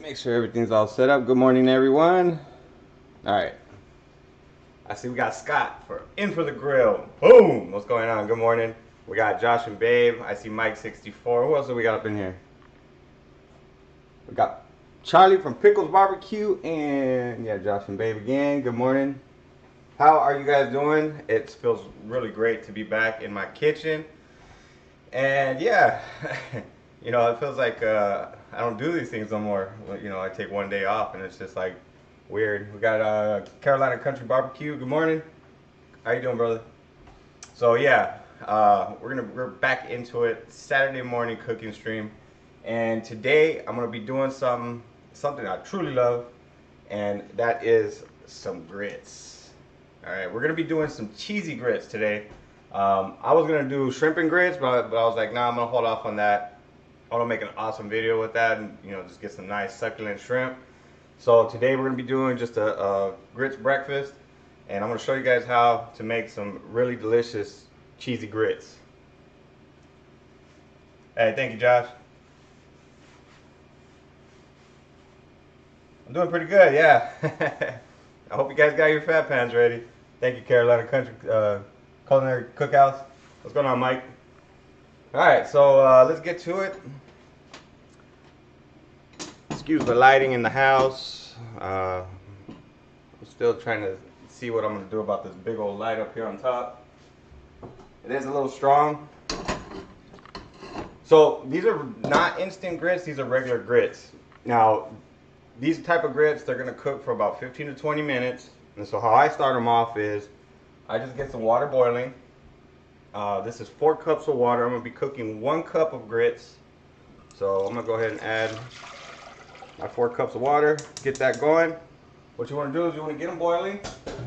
Make sure everything's all set up. Good morning, everyone. All right. I see we got Scott in for the grill. Boom! What's going on? Good morning. We got Josh and Babe. I see Mike 64. Who else do we got up in here? We got Charlie from Pickles Barbecue and yeah, Josh and Babe again. Good morning. How are you guys doing? It feels really great to be back in my kitchen. And yeah, you know, it feels like I don't do these things no more. You know, I take one day off and it's just like weird. We got Carolina Country Barbecue. Good morning. How you doing, brother? So yeah, we're back into it. Saturday morning cooking stream, and today I'm gonna be doing something I truly love, and that is some grits. All right, we're gonna be doing some cheesy grits today. I was gonna do shrimp and grits, but I was like, nah, I'm gonna hold off on that. I want to make an awesome video with that, and you know, just get some nice succulent shrimp. So today we're gonna be doing just a grits breakfast, and I'm gonna show you guys how to make some really delicious cheesy grits. Hey, thank you, Josh. I'm doing pretty good, yeah. I hope you guys got your fat pans ready. Thank you, Carolina Country Culinary Cookhouse. What's going on, Mike? All right, so let's get to it. Excuse the lighting in the house. I'm still trying to see what I'm going to do about this big old light up here on top. It is a little strong. So these are not instant grits, these are regular grits. Now, these type of grits, they're going to cook for about 15 to 20 minutes. And so how I start them off is, I just get some water boiling. This is 4 cups of water. I'm going to be cooking 1 cup of grits. So I'm going to go ahead and add my 4 cups of water. Get that going. What you want to do is you want to get them boiling.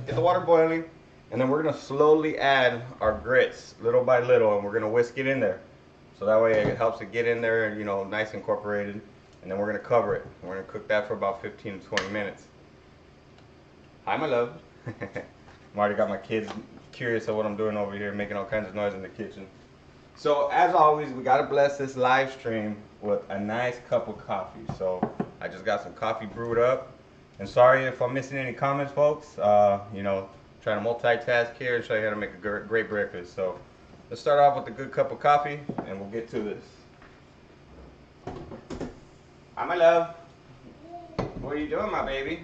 Get the water boiling. And then we're going to slowly add our grits little by little. And we're going to whisk it in there. So that way it helps it get in there and, you know, nice incorporated. And then we're going to cover it. We're going to cook that for about 15 to 20 minutes. Hi, my love. I'm already got my kids curious of what I'm doing over here, making all kinds of noise in the kitchen. So as always, we gotta bless this live stream with a nice cup of coffee. So I just got some coffee brewed up. And sorry if I'm missing any comments, folks. You know, trying to multitask here and show you how to make a great breakfast. So let's start off with a good cup of coffee and we'll get to this. Hi, my love. What are you doing, my baby?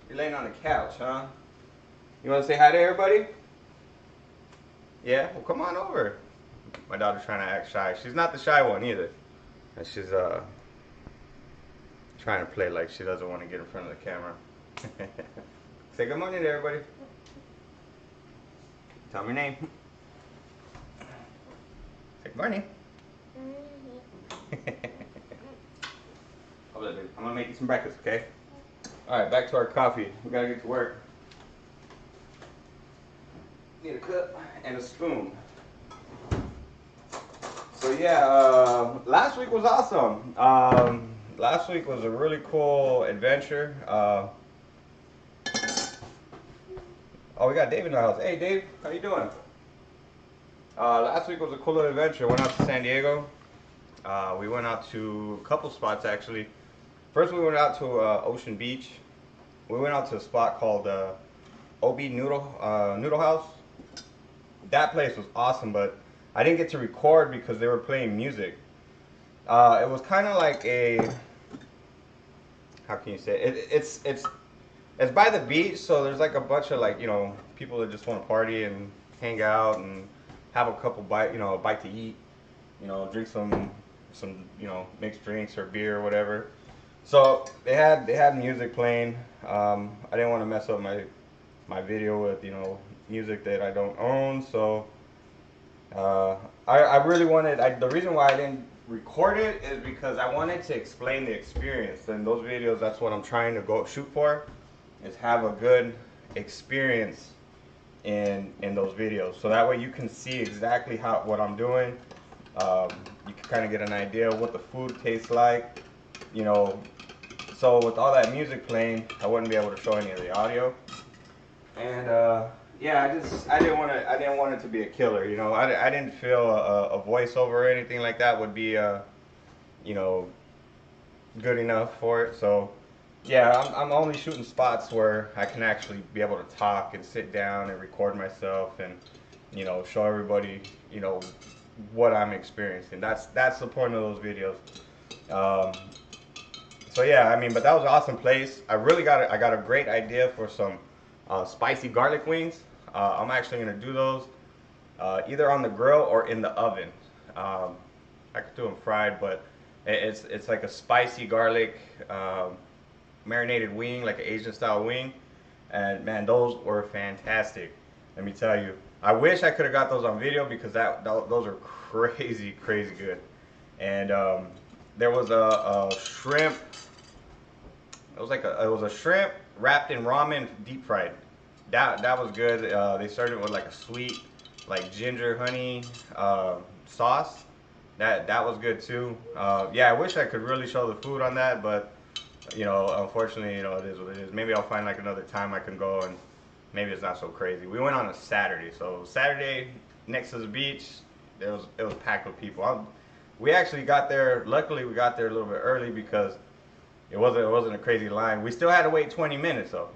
You're laying on the couch, huh? You want to say hi to everybody? Yeah? Well, come on over. My daughter's trying to act shy. She's not the shy one either. And she's trying to play like she doesn't want to get in front of the camera. Say good morning to everybody. Tell me your name. Say good morning. I'm gonna make you some breakfast, okay? Alright, back to our coffee. We gotta get to work. Need a cup and a spoon. So yeah, last week was awesome. Last week was a really cool adventure. Oh, we got Dave in the house. Hey Dave, how you doing? Last week was a cool little adventure. Went out to San Diego. We went out to a couple spots actually. First we went out to Ocean Beach. We went out to a spot called OB Noodle House. That place was awesome, but I didn't get to record because they were playing music. It was kind of like a, how can you say it? It's by the beach, so there's like a bunch of like, you know, people that just want to party and hang out and have a couple bite to eat, you know, drink some you know, mixed drinks or beer or whatever. So they had music playing. I didn't want to mess up my video with, you know, music that I don't own. So I really wanted. The reason why I didn't record it is because I wanted to explain the experience. And those videos, that's what I'm trying to go shoot for, is have a good experience in those videos. So that way you can see exactly what I'm doing. You can kind of get an idea of what the food tastes like. You know, so with all that music playing, I wouldn't be able to show any of the audio. And yeah, I didn't want it to be a killer. You know, I didn't feel a voiceover or anything like that would be you know, good enough for it. So yeah, I'm only shooting spots where I can actually be able to talk and sit down and record myself and, you know, show everybody, you know, what I'm experiencing. That's the point of those videos. Um, so yeah, I mean, but that was an awesome place. I got a great idea for some spicy garlic wings. I'm actually gonna do those either on the grill or in the oven. Um, I could do them fried, but it's like a spicy garlic marinated wing, like an Asian style wing. And man, those were fantastic. Let me tell you. I wish I could have got those on video because those are crazy, crazy good. And there was a shrimp. It was a shrimp wrapped in ramen, deep fried. That was good. They served it with like a sweet, like ginger honey sauce. That was good too. Yeah, I wish I could really show the food on that, but you know, unfortunately, you know, it is what it is. Maybe I'll find like another time I can go and maybe it's not so crazy. We went on a Saturday, so Saturday next to the beach, it was packed with people. We actually got there. Luckily, we got there a little bit early because it wasn't a crazy line. We still had to wait 20 minutes though.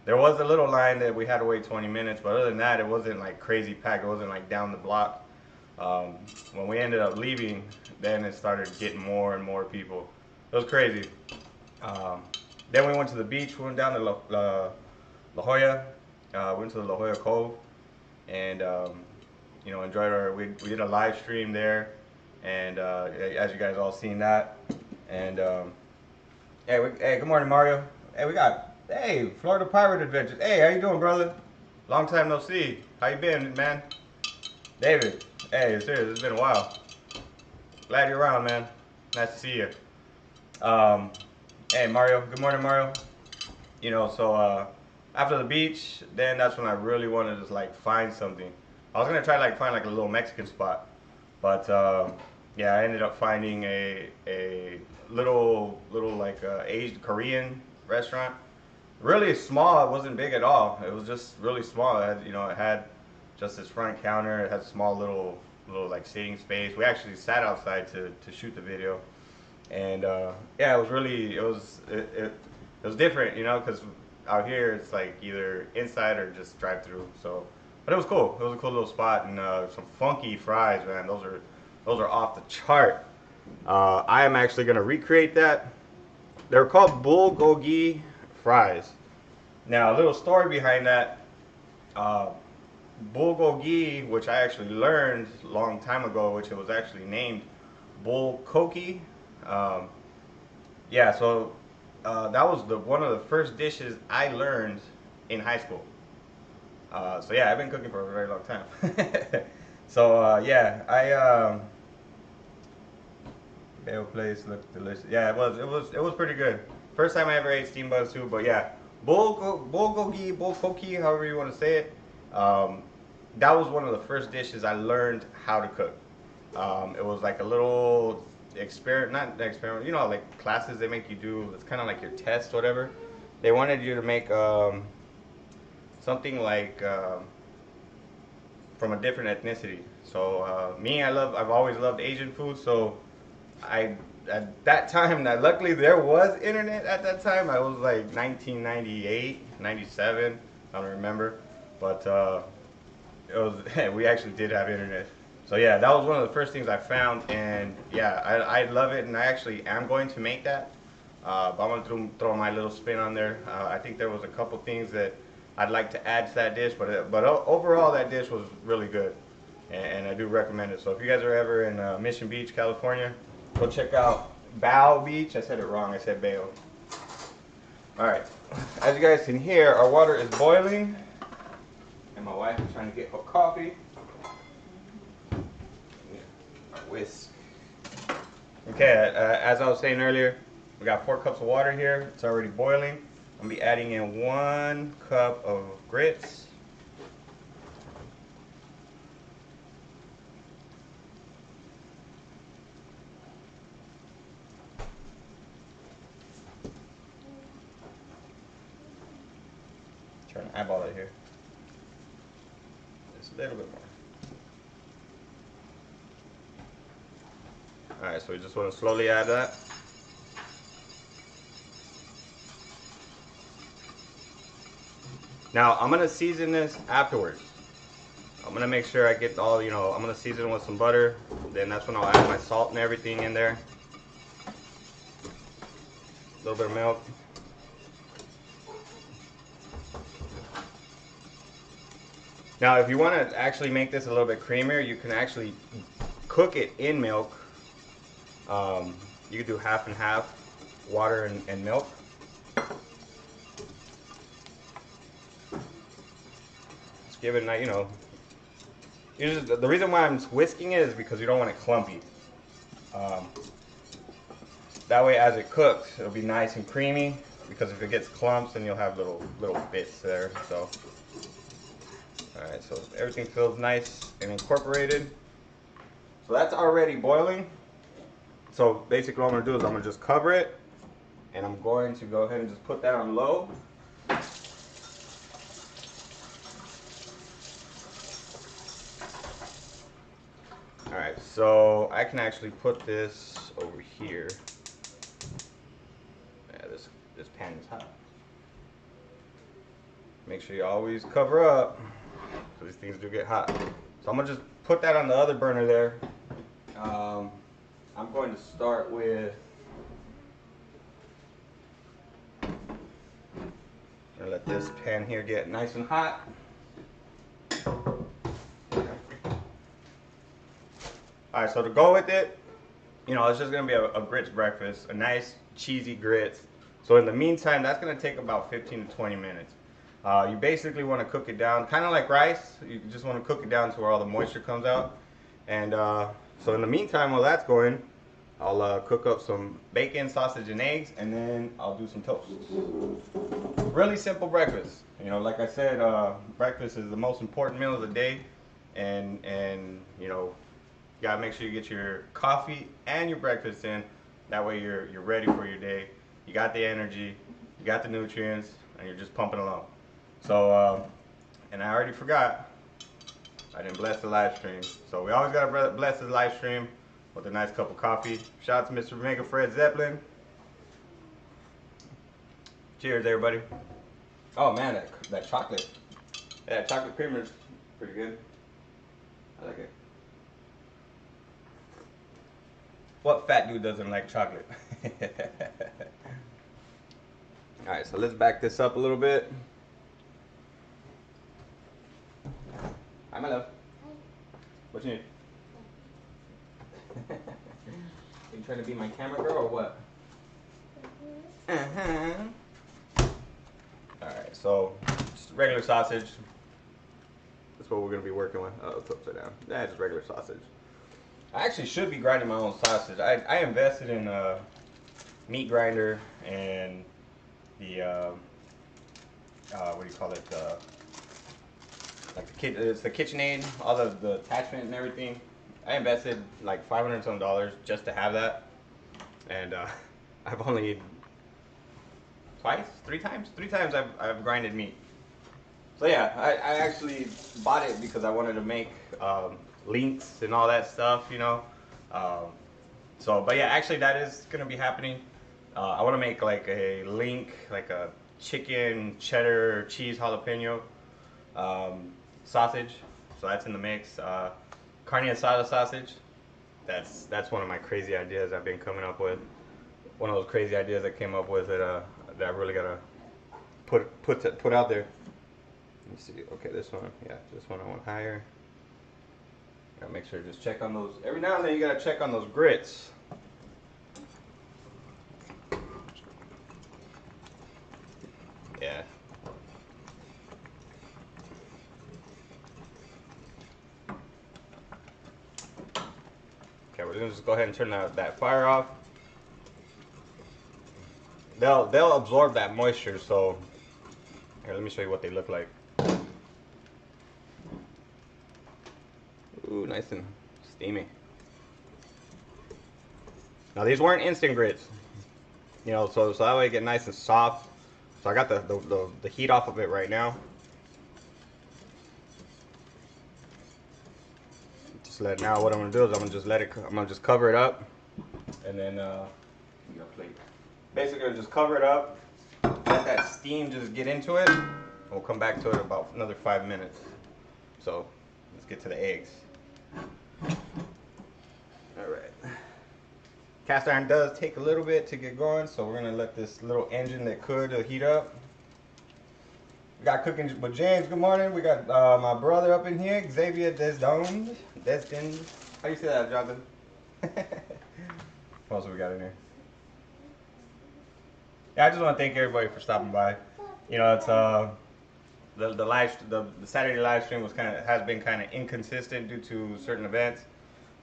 There was a little line that we had to wait 20 minutes, but other than that, it wasn't like crazy packed. It wasn't like down the block. When we ended up leaving, then it started getting more and more people. It was crazy. Um, then we went to the beach. We went down to La Jolla. Went to the La Jolla Cove, and you know, enjoyed we did a live stream there, and as you guys all seen that. And hey, good morning, Mario. Hey, Florida Pirate Adventures. Hey, how you doing, brother? Long time no see. How you been, man? David. Hey, serious. It's been a while. Glad you're around, man. Nice to see you. Hey, Mario. Good morning, Mario. You know, so after the beach, then that's when I really wanted to like find something. I was gonna try like find like a little Mexican spot, but yeah, I ended up finding a little like Asian Korean restaurant. Really small. It wasn't big at all. It was just really small. It had just this front counter. It had a small little like seating space. We actually sat outside to shoot the video, and yeah, it was different, you know, because out here it's like either inside or just drive through. So, but it was cool. It was a cool little spot, and some funky fries, man. Those are off the chart. I am actually gonna recreate that. They're called bulgogi fries. Now, a little story behind that. Bulgogi, which I actually learned a long time ago, which it was actually named bulgogi. Um, yeah, so that was one of the first dishes I learned in high school. So yeah, I've been cooking for a very long time. So yeah, Bale place looked delicious. Yeah, it was pretty good. First time I ever ate steamed butter too, but yeah, bulgogi, however you want to say it. That was one of the first dishes I learned how to cook. It was like a little not experiment, you know, like classes they make you do. It's kind of like your test, whatever. They wanted you to make something like from a different ethnicity. So I've always loved Asian food. So at that time, now luckily there was internet at that time. I was like 1998, 97, I don't remember, but it was we actually did have internet. So yeah, that was one of the first things I found, and yeah, I love it, and I actually am going to make that. But I'm gonna throw my little spin on there. I think there was a couple things that I'd like to add to that dish, but overall that dish was really good, and I do recommend it. So if you guys are ever in Mission Beach, California, go check out Bow Beach. I said it wrong. I said Bayo. All right. As you guys can hear, our water is boiling, and my wife is trying to get her coffee. Our whisk. Okay. As I was saying earlier, we got 4 cups of water here. It's already boiling. I'm gonna be adding in 1 cup of grits. Trying to eyeball it here. Just a little bit more. Alright, so we just want to slowly add that. Now, I'm going to season this afterwards. I'm going to make sure I get all, you know, I'm going to season it with some butter. Then that's when I'll add my salt and everything in there. A little bit of milk. Now, if you want to actually make this a little bit creamier, you can actually cook it in milk. You could do half and half, water and milk. Just give it a, you know. The reason why I'm whisking it is because you don't want it clumpy. That way, as it cooks, it'll be nice and creamy. Because if it gets clumps, then you'll have little bits there. So, all right. So everything feels nice and incorporated. So that's already boiling. So basically, what I'm gonna do is I'm gonna just cover it, and I'm going to go ahead and just put that on low. Alright, so I can actually put this over here. Yeah, this pan is hot. Make sure you always cover up, because these things do get hot. So I'm going to just put that on the other burner there. I'm going to start with, I'm going to let this pan here get nice and hot. Alright, so to go with it, you know, it's just going to be a grits breakfast, a nice cheesy grits. So in the meantime, that's going to take about 15 to 20 minutes. You basically want to cook it down, kind of like rice. You just want to cook it down to where all the moisture comes out. And so in the meantime, while that's going, I'll cook up some bacon, sausage, and eggs, and then I'll do some toast. Really simple breakfast. You know, like I said, breakfast is the most important meal of the day. And you know, you gotta make sure you get your coffee and your breakfast in. That way you're ready for your day. You got the energy, you got the nutrients, and you're just pumping along. So, and I already forgot, I didn't bless the live stream. So we always gotta bless the live stream with a nice cup of coffee. Shout out to Mr. Mega Fred Zeppelin. Cheers, everybody. Oh man, that chocolate. Yeah, chocolate creamer is pretty good. I like it. What fat dude doesn't like chocolate? Alright, so let's back this up a little bit. Hi, my love. What you need? You trying to be my camera girl or what? Alright, so just regular sausage. That's what we're going to be working with. Oh, it's upside down. Yeah, just regular sausage. I actually should be grinding my own sausage. I invested in a meat grinder and the what do you call it? Like it's the KitchenAid, all the attachment and everything. I invested like $500 and some just to have that, and I've only three times I've grinded meat. So yeah, I actually bought it because I wanted to make links and all that stuff, you know. But yeah, actually that is gonna be happening. I want to make like a link, like a chicken cheddar cheese jalapeno sausage. So that's in the mix. Carne asada sausage. That's one of my crazy ideas I've been coming up with. One of those crazy ideas I came up with that I really gotta put out there. Let me see. Okay, this one. Yeah, this one I want higher. Gotta make sure to just check on those. Every now and then you gotta check on those grits. Yeah. Okay, we're gonna just go ahead and turn that fire off. They'll absorb that moisture. So here, let me show you what they look like. Ooh, nice and steamy. Now these weren't instant grits, you know, so that way it get nice and soft. So I got the heat off of it right now. now what I'm gonna do is I'm gonna just cover it up, and then basically just cover it up, let that steam just get into it. We'll come back to it about another 5 minutes. So let's get to the eggs. All right. Cast iron does take a little bit to get going, so we're gonna let this little engine that could heat up. We got cooking with James. Good morning. We got my brother up in here, Xavier Destined. How do you say that, Jonathan? What else have we got in here? Yeah, I just want to thank everybody for stopping by. You know, it's the Saturday live stream has been kind of inconsistent due to certain events.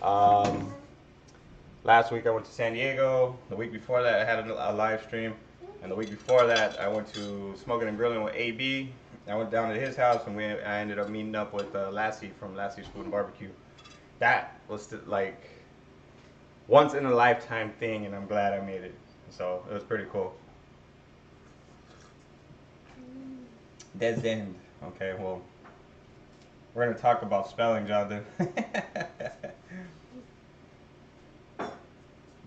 Last week I went to San Diego. The week before that I had a live stream. And the week before that, I went to Smoking and Grilling with AB. I went down to his house, and I ended up meeting up with Lassie from Lassie's Food and Barbecue. That was like once in a lifetime thing, and I'm glad I made it. So it was pretty cool. Descend. Okay, well, we're gonna talk about spelling, Jonathan.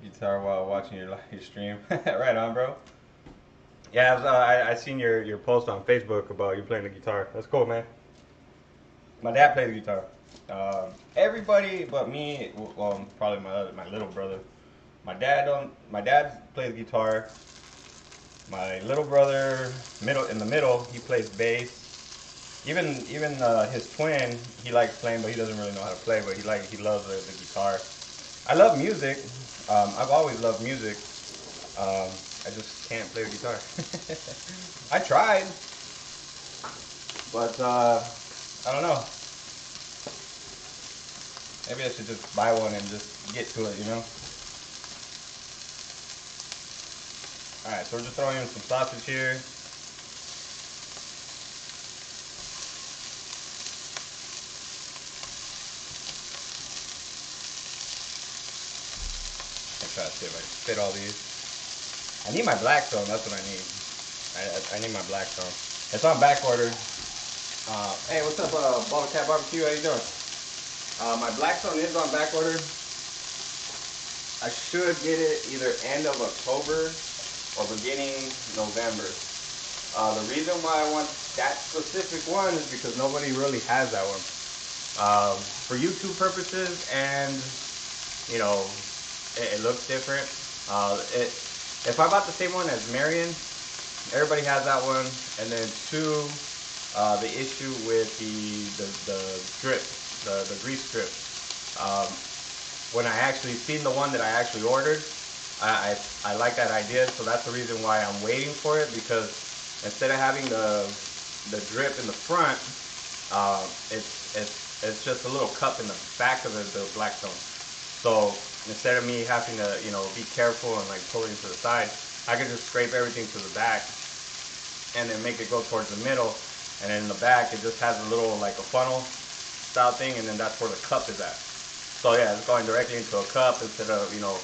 Guitar while watching your stream. Right on, bro. Yeah, I seen your post on Facebook about you playing the guitar. That's cool, man. My dad plays the guitar. Everybody but me, well, probably my little brother. My dad plays guitar. My little brother, in the middle, he plays bass. Even his twin, he likes playing, but he doesn't really know how to play. But he loves the guitar. I love music. I've always loved music. I just can't play the guitar. I tried, but I don't know. Maybe I should just buy one and just get to it, you know? Alright, so we're just throwing in some sausage here. I'll try to see if I can fit all these. I need my Blackstone, that's what I need. I need my Blackstone. It's on back order. Hey, what's up, Ball Cat Barbecue? How you doing? My Blackstone is on back order. I should get it either end of October or beginning November. The reason why I want that specific one is because nobody really has that one. For YouTube purposes, and you know, it looks different. If I bought the same one as Marion, everybody has that one. And then two, the issue with the strip, the grease strip. When I actually seen the one that I actually ordered, I like that idea, so that's the reason why I'm waiting for it, because instead of having the drip in the front, it's just a little cup in the back of the Blackstone. So instead of me having to, you know, be careful and like pull it to the side, I can just scrape everything to the back and then make it go towards the middle, and then in the back it just has a little like a funnel style thing, and then that's where the cup is at. So yeah, it's going directly into a cup instead of, you know,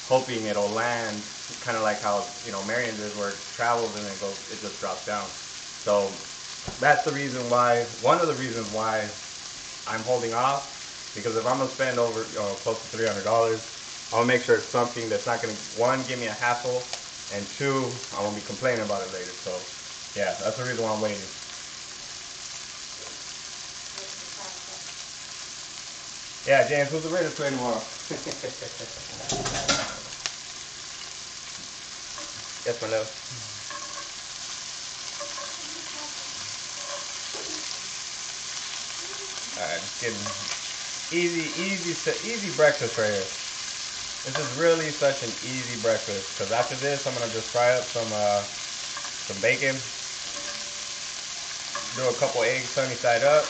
hoping it'll land, kind of like how, you know, Marion did, where it travels and it just drops down. So that's the reason why, one of the reasons why I'm holding off, because if I'm gonna spend over, you know, close to $300, I want to make sure it's something that's not gonna, one, give me a hassle, and two, I won't be complaining about it later. So yeah, that's the reason why I'm waiting. Yeah, James, who's the Raiders play tomorrow? Yes, my love. Alright, just getting easy breakfast right here. This is really such an easy breakfast, because after this I'm gonna just fry up some bacon, do a couple eggs sunny side up.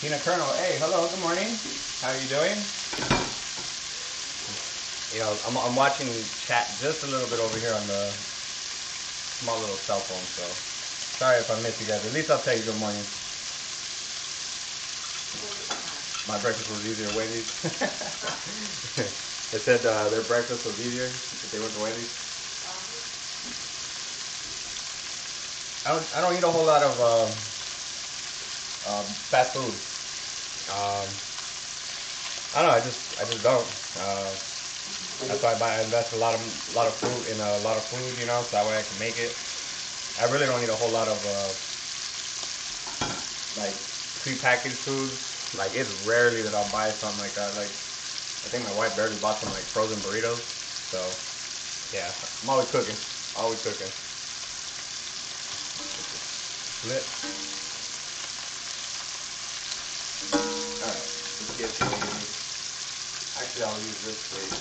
Tina Colonel, hey, hello, good morning. How are you doing? You know, I'm watching chat just a little bit over here on the small little cell phone, so sorry if I miss you guys. At least I'll tell you good morning. My breakfast was easier at Wendy's. They said their breakfast was easier if they went to Wendy's. I don't eat a whole lot of fast food. I don't know. I just don't. That's why I invest a lot of food in a lot of food, you know, so that way I can make it. I really don't eat a whole lot of like pre-packaged foods. Like, it's rarely that I'll buy something like that. Like, I think my wife barely bought some like frozen burritos. So yeah, I'm always cooking. Always cooking. Split. Alright, let's get the, actually I'll use this plate.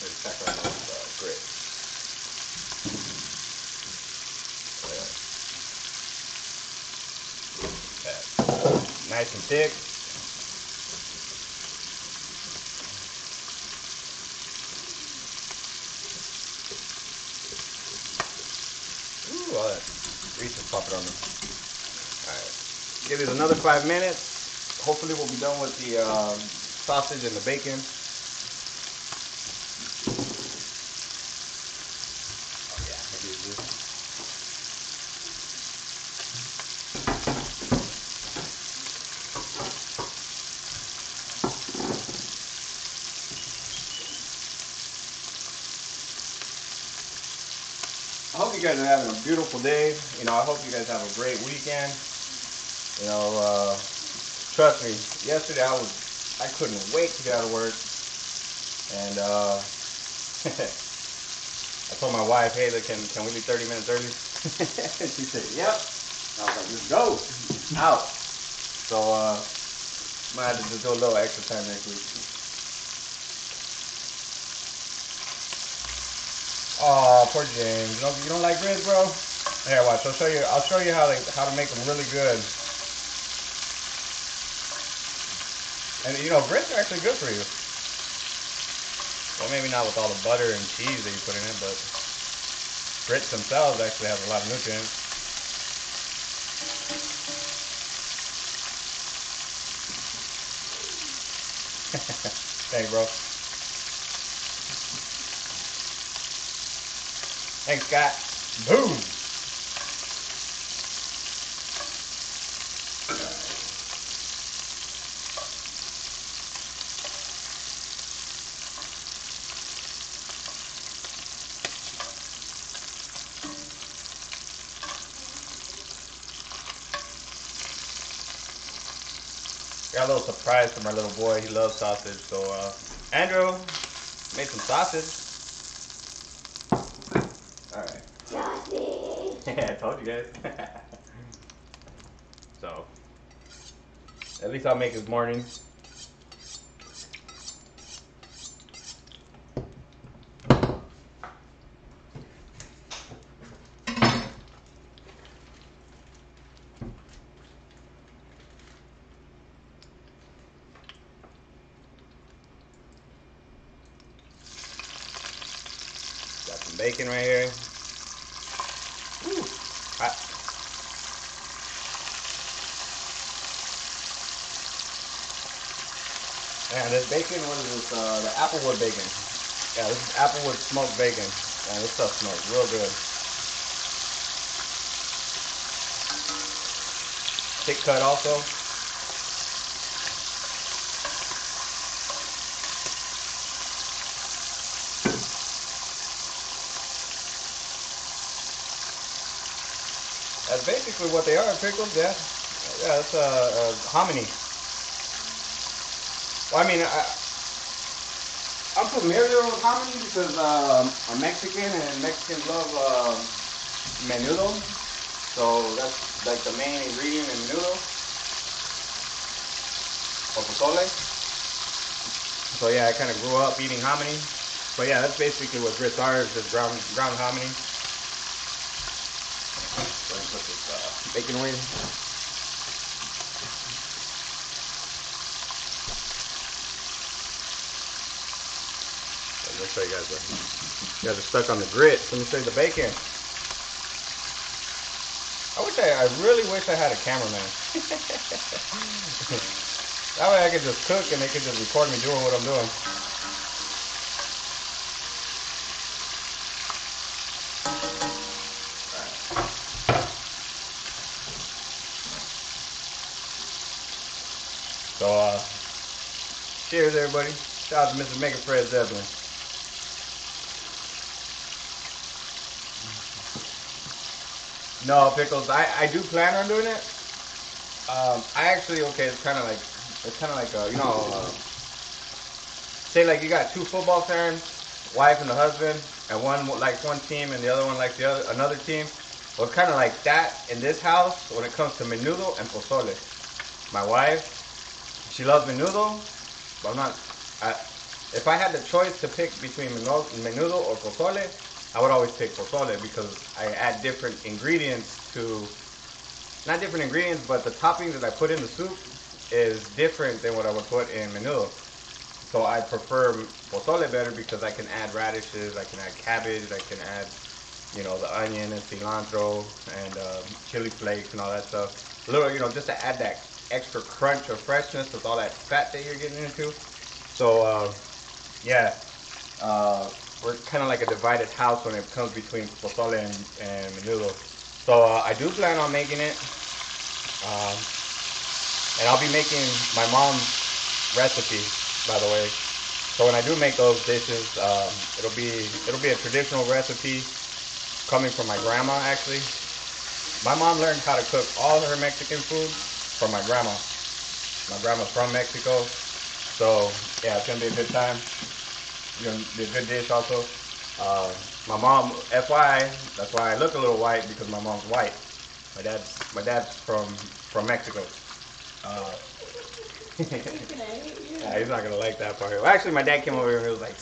Let's check on those grits. Nice and thick. Ooh, all that grease is popping on me. Alright, give it another 5 minutes. Hopefully we'll be done with the sausage and the bacon. Oh yeah, maybe it's this. I hope you guys are having a beautiful day. You know, I hope you guys have a great weekend. You know, trust me, yesterday I couldn't wait to get out of work. And I told my wife, hey, look, can we be 30 minutes early? And she said, yep. I was like, let's go. Out. So might have to just do a little extra time next week. Oh, poor James. You don't like grits, bro? Here, watch. I'll show you how to make them really good. And you know, grits are actually good for you. Well, maybe not with all the butter and cheese that you put in it, but grits themselves actually have a lot of nutrients. Thanks, bro. Thanks, Scott. Boom. Got a little surprise for my little boy. He loves sausage. So, Andrew made some sausage. Alright. Yeah, I told you guys. So, at least I'll make his morning. Got some bacon right here. Ooh, hot. Man, this bacon, what is this? The applewood bacon. Yeah, this is applewood smoked bacon. Man, this stuff smells real good. Thick cut also. That's basically what they are, pickles, yeah. Yeah, it's hominy. Well, I mean, I'm familiar with hominy because I'm Mexican and Mexicans love menudo. So that's like the main ingredient in menudo. Or pozole. So yeah, I kind of grew up eating hominy. But yeah, that's basically what grits are, is just ground hominy. Go ahead and put this bacon away. Let's show you guys what. You guys are stuck on the grits. Let me show you the bacon. I really wish I had a cameraman. That way I could just cook and they could just record me doing what I'm doing. So, cheers everybody. Shout out to Mr. Mega Fred Zeppelin. No, pickles, I do plan on doing it. I actually, okay, it's kind of like, you know, say like you got two football fans, wife and the husband, and one likes one team and the other one likes another team. Well, it's kind of like that in this house when it comes to menudo and pozole. My wife, she loves menudo, but I'm not, if I had the choice to pick between menudo or pozole, I would always pick pozole because I add different ingredients to, not different ingredients, but the toppings that I put in the soup is different than what I would put in menudo. So I prefer pozole better because I can add radishes, I can add cabbage, I can add, you know, the onion and cilantro and chili flakes and all that stuff. A little, you know, just to add that extra crunch of freshness with all that fat that you're getting into. So yeah, we're kind of like a divided house when it comes between pozole and menudo. So I do plan on making it, and I'll be making my mom's recipe, by the way. So when I do make those dishes, it'll be a traditional recipe coming from my grandma. Actually, my mom learned how to cook all her Mexican food from my grandma. My grandma's from Mexico, so yeah, it's gonna be a good time. It's gonna be a good dish also. My mom, FYI, that's why I look a little white, because my mom's white. My dad's from Mexico. Yeah, he's not gonna like that part. Well, actually, my dad came over here when he was like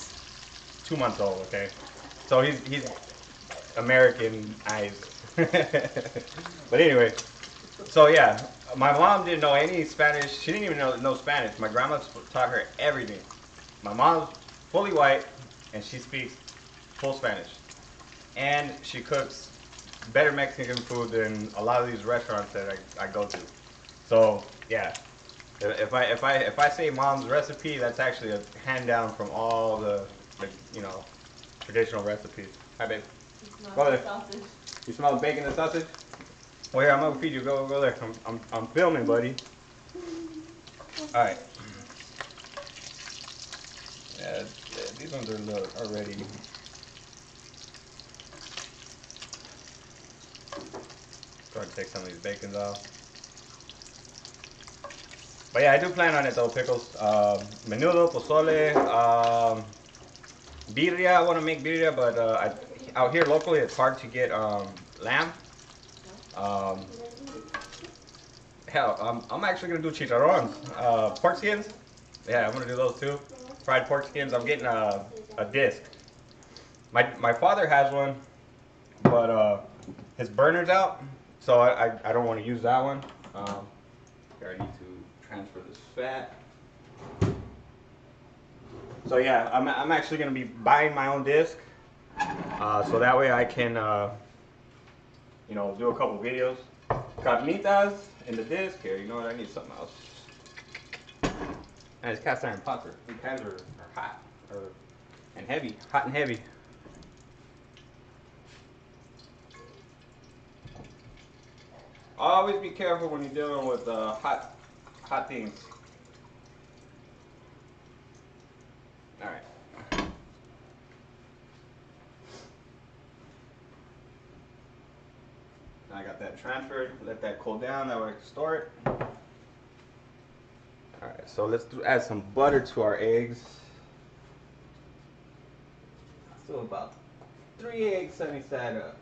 2 months old. Okay, so he's American eyes. But anyway, so yeah, my mom didn't know any Spanish. She didn't even know Spanish. My grandma taught her everything. My mom's fully white, and she speaks full Spanish, and she cooks better Mexican food than a lot of these restaurants that I go to. So yeah, if I say mom's recipe, that's actually a hand down from all the you know, traditional recipes. Hi babe. Go there. Sausage. You smell the bacon and sausage? Well, here, I'm gonna feed you. Go there. I'm filming, buddy. All right. Yeah, these ones are ready. Go ahead and take some of these bacons off. But yeah, I do plan on it though, pickles. Menudo, pozole, birria. I want to make birria, but out here locally it's hard to get lamb. Hell, I'm actually gonna do chicharrones, pork skins. Yeah, I'm gonna do those too. Fried pork skins. I'm getting a disc. My father has one, but his burner's out, so I don't want to use that one. I need to transfer this fat. So yeah, I'm actually gonna be buying my own disc, so that way I can you know, do a couple videos. Carnitas in the disc here. You know what? I need something else. And it's cast iron pots. These pans are hot and heavy, hot and heavy. Always be careful when you're dealing with hot things. All right. I got that transferred. Let that cool down. That way I can store it. All right. So let's add some butter to our eggs. So about 3 eggs sunny side up.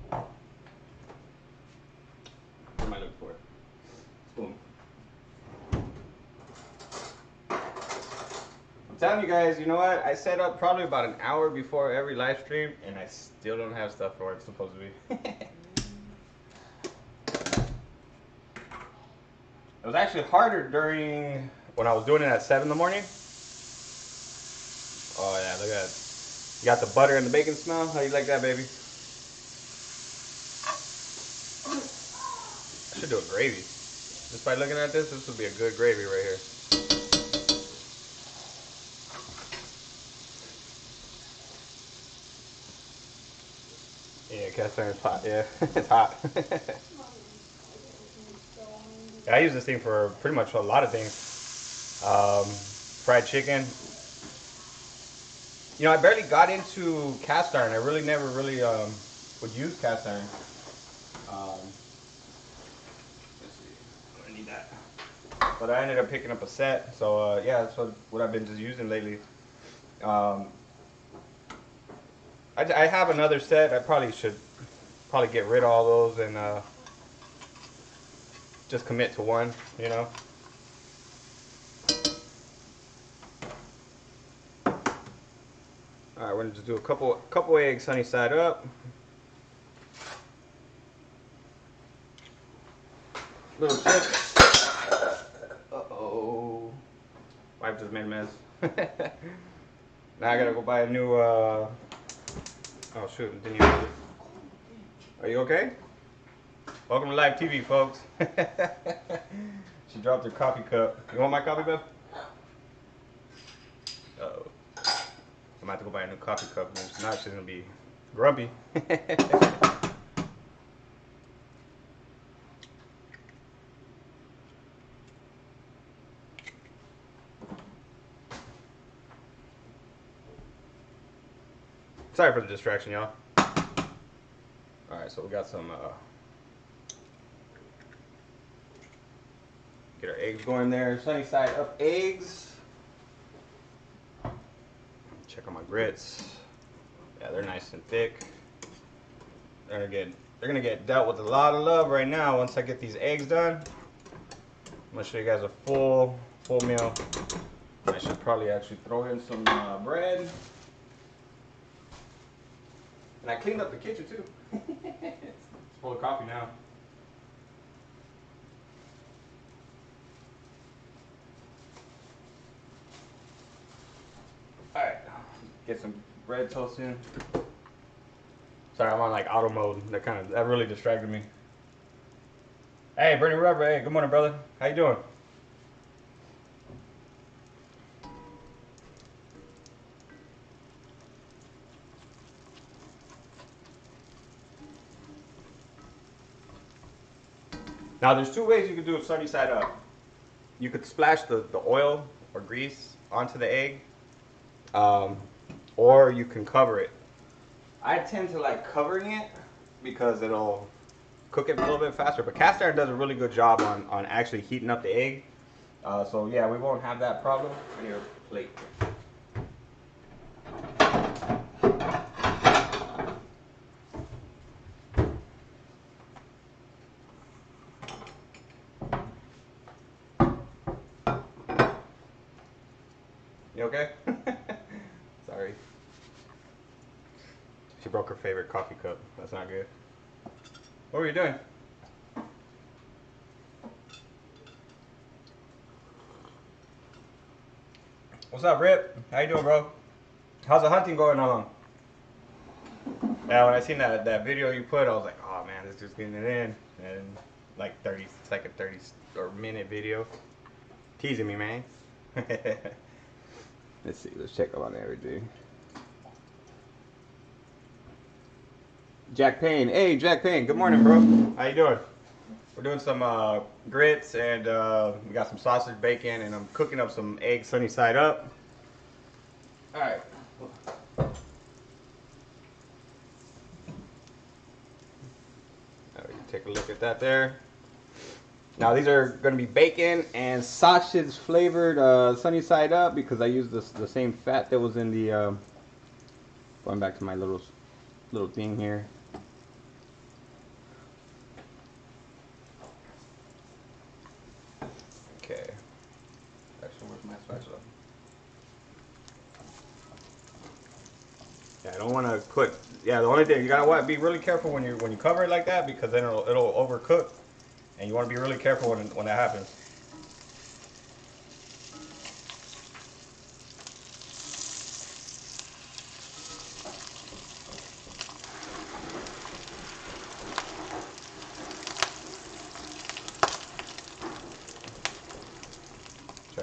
What am I looking for? Spoon. I'm telling you guys, you know what? I set up probably about an hour before every live stream, and I still don't have stuff for where it's supposed to be. It was actually harder during when I was doing it at 7 in the morning. Oh yeah, look at that. You got the butter and the bacon smell. How you like that, baby? I should do a gravy. Just by looking at this, this would be a good gravy right here. Yeah, cast iron's hot. Yeah, it's hot. Yeah, I use this thing for pretty much a lot of things. Fried chicken. You know, I barely got into cast iron. I really never really would use cast iron. Let's see. I need that. But I ended up picking up a set. So yeah, that's what I've been just using lately. I have another set. I probably should get rid of all those and just commit to one, you know. All right, we're gonna just do a couple eggs sunny side up. Little chip. Uh-oh. Wife just made a mess. Now I gotta go buy a new oh shoot, didn't you move it? Are you okay? Welcome to live TV, folks. She dropped her coffee cup. You want my coffee, Beth? Uh-oh. I'm about to go buy a new coffee cup. Now she's gonna be grumpy. Sorry for the distraction, y'all. Alright, so we got some get our eggs going there. Sunny side up eggs. Check on my grits. Yeah, they're nice and thick. They're gonna get dealt with a lot of love right now once I get these eggs done. I'm gonna show you guys a full meal. I should probably actually throw in some bread. And I cleaned up the kitchen too. It's full of coffee now. Alright, get some bread toast in. Sorry, I'm on like auto mode. That really distracted me. Hey, Brittany Rubber, hey, good morning, brother. How you doing? Now, there's two ways you could do it sunny side up. You could splash the oil or grease onto the egg, or you can cover it. I tend to like covering it because it'll cook it a little bit faster, but cast iron does a really good job on actually heating up the egg. So yeah, we won't have that problem. I need a plate. You okay? Sorry. She broke her favorite coffee cup. That's not good. What were you doing? What's up, Rip? How you doing, bro? How's the hunting going along? Yeah, when I seen that video you put, I was like, oh man, this dude's getting it in. And like 30 or minute video. Teasing me, man. Let's see, let's check up on everything. Jack Payne, hey Jack Payne, good morning, bro. How you doing? We're doing some grits and we got some sausage, bacon, and I'm cooking up some eggs sunny side up. All right. Take a look at that there. Now these are going to be bacon and sausage flavored sunny side up because I used the same fat that was in the going back to my little thing here. Okay. Actually, where's my spatula? Yeah, I don't want to put. Yeah, the only thing you gotta be really careful when you cover it like that because then it'll overcook, and you want to be really careful when that happens.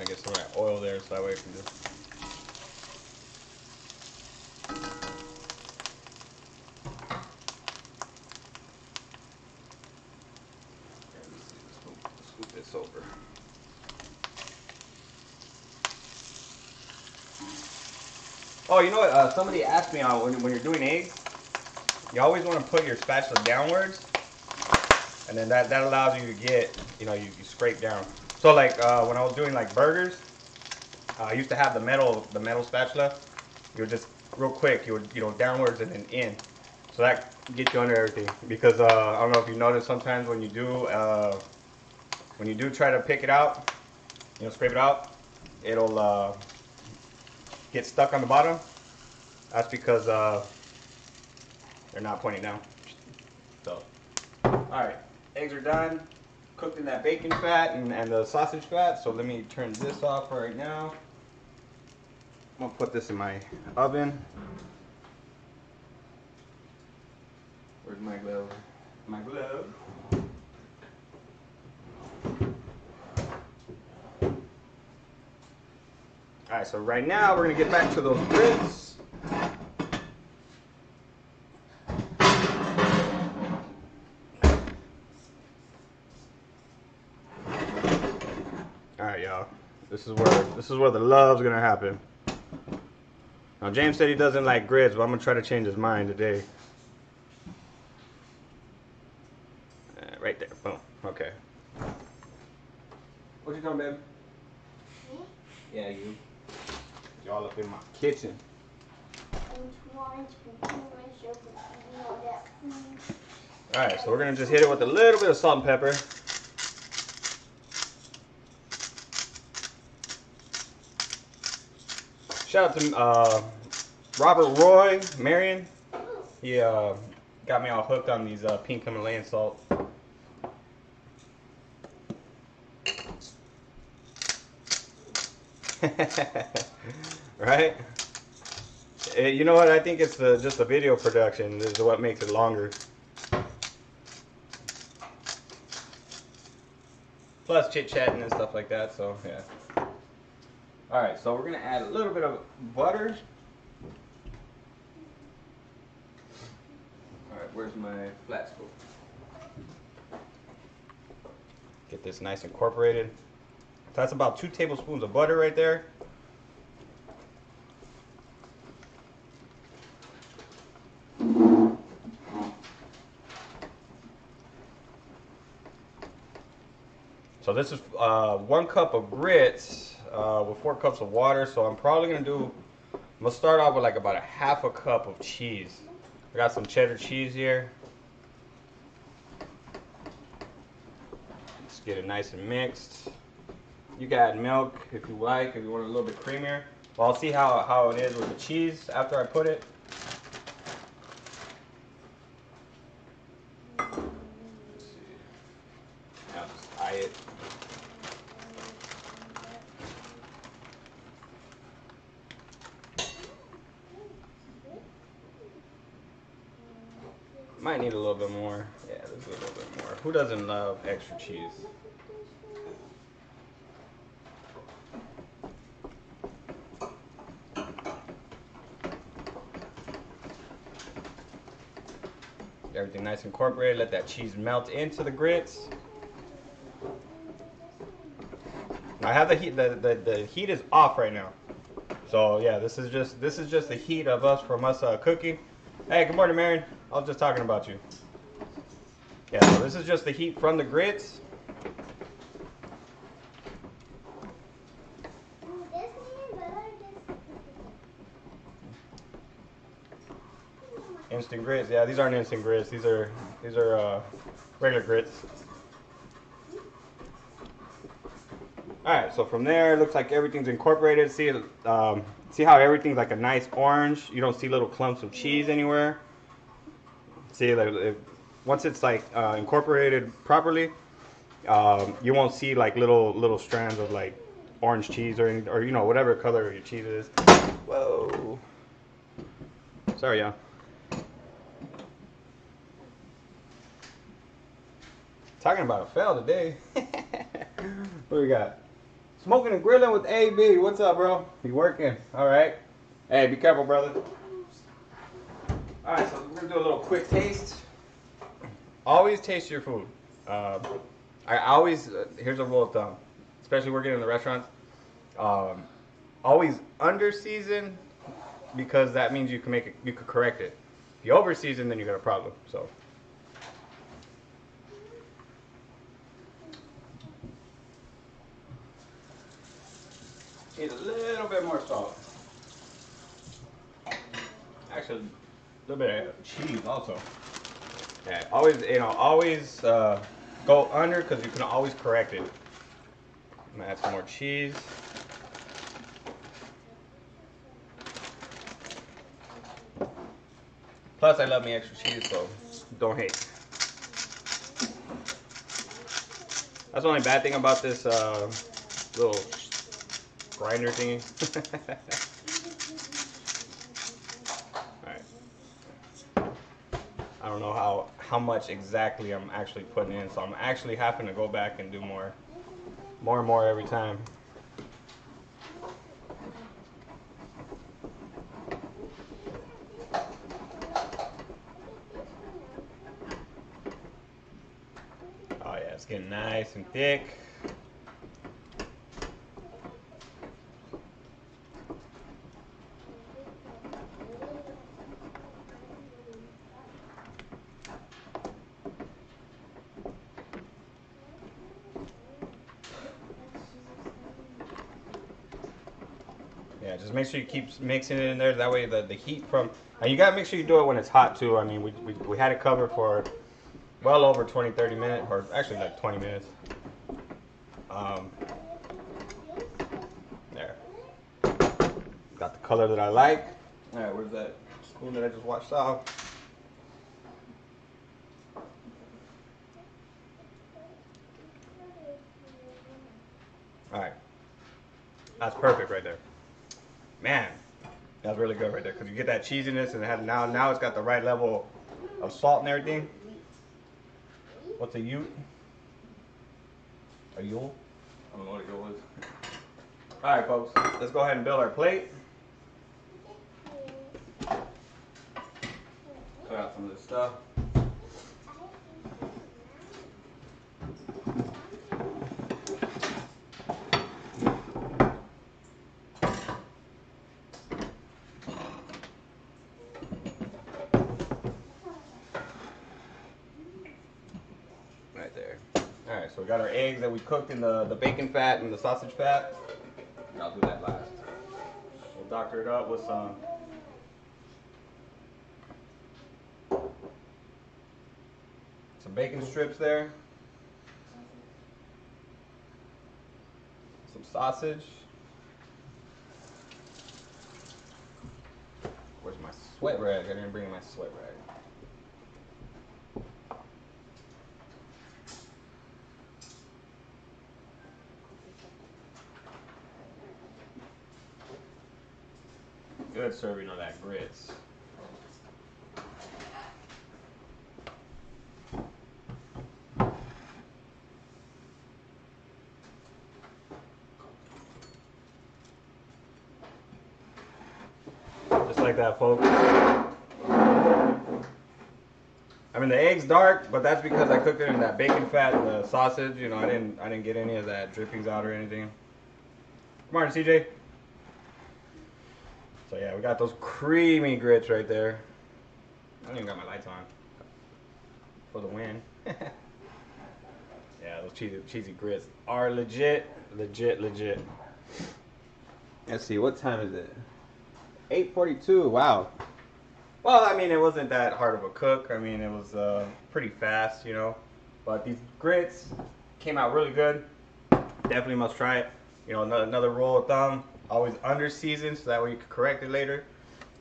trying to get some of that oil there so that way it can just. Scoop this over. Oh, you know what? Somebody asked me when you're doing eggs, you always want to put your spatula downwards, and then that allows you to get, you scrape down. So like when I was doing like burgers, I used to have the metal spatula. You would just real quick, you would downwards and then in, so that gets you under everything. Because I don't know if you notice sometimes when you do try to pick it out, scrape it out, it'll get stuck on the bottom. That's because they're not pointing down. So, all right, eggs are done, cooked in that bacon fat and the sausage fat. So let me turn this off right now. I'm gonna put this in my oven. Where's my glove? My glove. All right, so right now we're gonna get back to those grits. All right, y'all. This is where the love's gonna happen. Now James said he doesn't like grits, but I'm gonna try to change his mind today. Right there, boom. Okay. What you doing, baby? Me? Yeah, you. Y'all up in my kitchen. Alright, so we're gonna just hit it with a little bit of salt and pepper. Shout out to Robert Roy Marion. He got me all hooked on these pink Himalayan salt. Right? You know what? I think it's just the video production is what makes it longer. Plus chit-chatting and stuff like that, so yeah. Alright, so we're going to add a little bit of butter. Alright, where's my flat scoop? Get this nice incorporated. So that's about 2 tablespoons of butter right there. So this is 1 cup of grits with 4 cups of water. So I'm probably I'm gonna start off with like about a half a cup of cheese. I got some cheddar cheese here. Let's get it nice and mixed. You can add milk if you like, if you want it a little bit creamier. Well, I'll see how it is with the cheese after I put it. Let's see. I'll just eye it. Might need a little bit more. Yeah, let's do a little bit more. Who doesn't love extra cheese? Everything nice and incorporated. Let that cheese melt into the grits. I have the heat. The heat is off right now. So yeah, this is just the heat of us cooking. Hey, good morning, Marion. I was just talking about you. Yeah, so this is just the heat from the grits. Instant grits. Yeah, these aren't instant grits. These are regular grits. All right, so from there, it looks like everything's incorporated. See how everything's like a nice orange. You don't see little clumps of cheese anywhere. See, like once it's like incorporated properly, you won't see like little strands of like orange cheese or whatever color your cheese is. Whoa. Sorry, y'all. Talking about a fail today. What do we got? Smoking and grilling with AB. What's up, bro? You working? All right. Hey, be careful, brother. All right, so we're gonna do a little quick taste. Always taste your food. I always here's a rule of thumb, especially working in the restaurants. Um, Always under season because that means you can make it, you can correct it. If you over season, then you got a problem. So. Need a little bit more salt. Actually, a little bit of cheese also. Yeah, always, always go under because you can always correct it. I'm gonna add some more cheese. Plus, I love me extra cheese, so don't hate. That's the only bad thing about this little grinder thingy. Alright. I don't know how much exactly I'm actually putting in, so I'm actually having to go back and do more and more every time. Oh yeah, it's getting nice and thick. Yeah, just make sure you keep mixing it in there. That way the heat from... And you gotta make sure you do it when it's hot too. I mean, we had it covered for well over 20-30 minutes, or actually like 20 minutes. There. Got the color that I like. Alright, where's that spoon that I just washed off? Alright. That's perfect right there. Man, that's really good right there. Because you get that cheesiness and it has, now it's got the right level of salt and everything. What's a ute? A yule? I don't know what a yule is. Alright folks, let's go ahead and build our plate. Cut out some of this stuff. Right there. Alright, so we got our eggs that we cooked in the bacon fat and the sausage fat. I'll do that last. We'll doctor it up with some bacon strips there. Some sausage. Where's my sweat rag? I didn't bring my sweat rag. Good serving of that grits. Just like that, folks. I mean, the egg's dark, but that's because I cooked it in that bacon fat and the sausage. You know, I didn't get any of that drippings out or anything. Good morning, CJ. So yeah, we got those creamy grits right there. I don't even got my lights on for the win. Yeah, those cheesy grits are legit. Let's see, what time is it? 8:42. Wow. Well, I mean, it wasn't that hard of a cook. I mean, it was pretty fast, you know. But these grits came out really good. Definitely must try it. You know, another rule of thumb: always under season, so that way you can correct it later.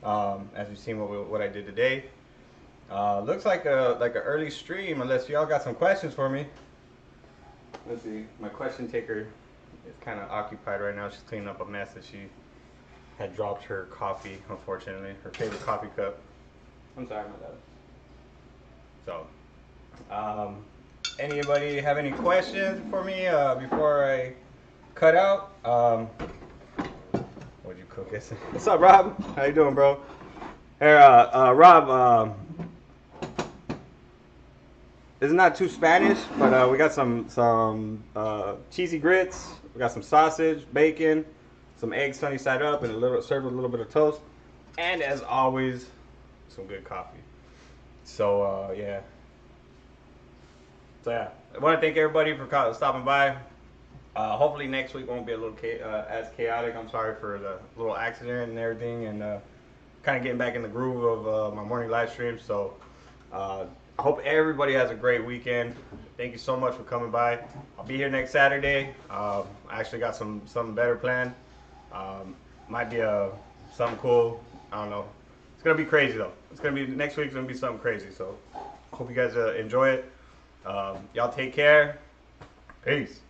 As you've seen what I did today. Looks like a early stream, unless y'all got some questions for me. Let's see. My question taker is kind of occupied right now. She's cleaning up a mess that she had dropped her coffee, unfortunately, her favorite coffee cup. I'm sorry about that. So, anybody have any questions for me before I cut out. What'd you cook it? What's up, Rob? How you doing, bro? Here, Rob. It's not too Spanish, but we got some cheesy grits. We got some sausage, bacon, some eggs sunny side up, and served with a little bit of toast. And as always, some good coffee. So yeah. So yeah, I want to thank everybody for stopping by. Hopefully next week won't be a little as chaotic. I'm sorry for the little accident and everything, and kind of getting back in the groove of my morning live stream. So I hope everybody has a great weekend. Thank you so much for coming by. I'll be here next Saturday. I actually got something better planned. Might be something cool. I don't know. It's gonna be crazy though. It's gonna be next week's gonna be something crazy. So hope you guys enjoy it. Y'all take care. Peace.